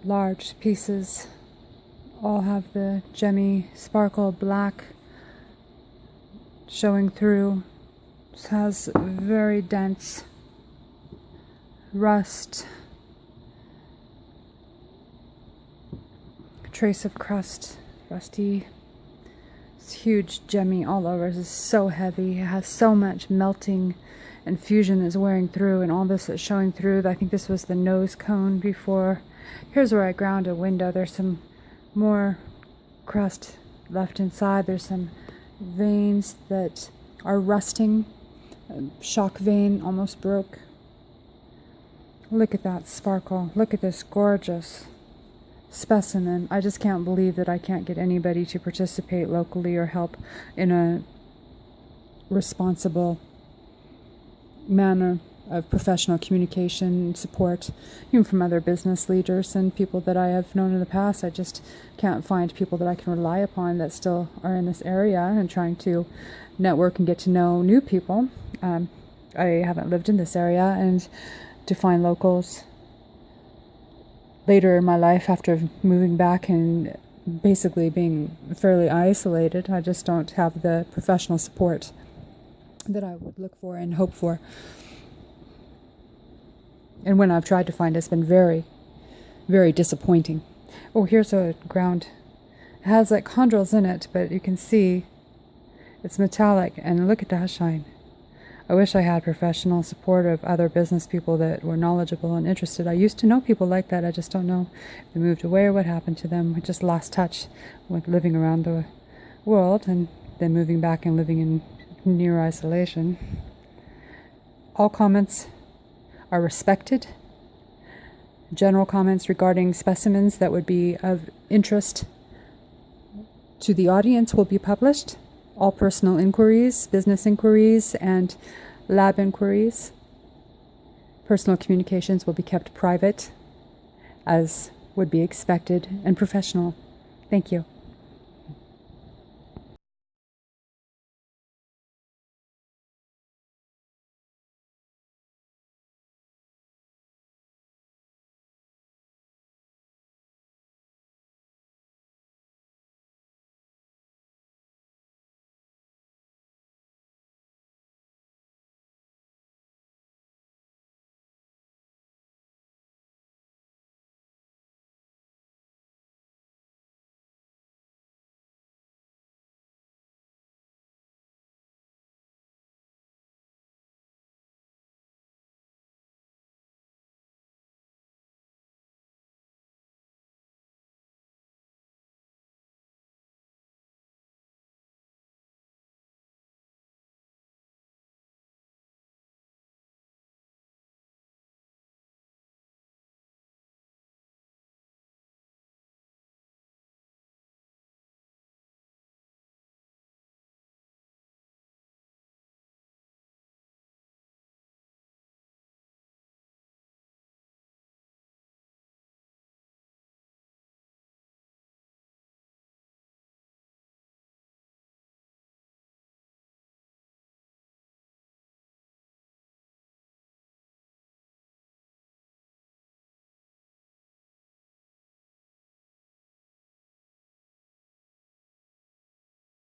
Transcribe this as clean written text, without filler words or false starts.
large pieces all have the gemmy sparkle black showing through. This has very dense rust, trace of crust, rusty. It's huge gemmy all over. This is so heavy. It has so much melting and fusion is wearing through, and all this is showing through. I think this was the nose cone before. Here's where I ground a window. There's some more crust left inside. There's some veins that are rusting. A shock vein almost broke. Look at that sparkle. Look at this gorgeous specimen. I just can't believe that I can't get anybody to participate locally or help in a responsible manner of professional communication and support, even from other business leaders and people that I have known in the past. I just can't find people that I can rely upon that still are in this area, and trying to network and get to know new people. I haven't lived in this area, and to find locals later in my life after moving back and basically being fairly isolated, I just don't have the professional support that I would look for and hope for. And when I've tried to find it, it's been very, very disappointing. Oh, here's a ground. It has like chondrules in it, but you can see it's metallic, and look at that shine. I wish I had professional support of other business people that were knowledgeable and interested. I used to know people like that. I just don't know if they moved away or what happened to them. I just lost touch with living around the world and then moving back and living in near isolation. All comments are respected. General comments regarding specimens that would be of interest to the audience will be published. All personal inquiries, business inquiries, and lab inquiries, personal communications will be kept private, as would be expected, and professional. Thank you.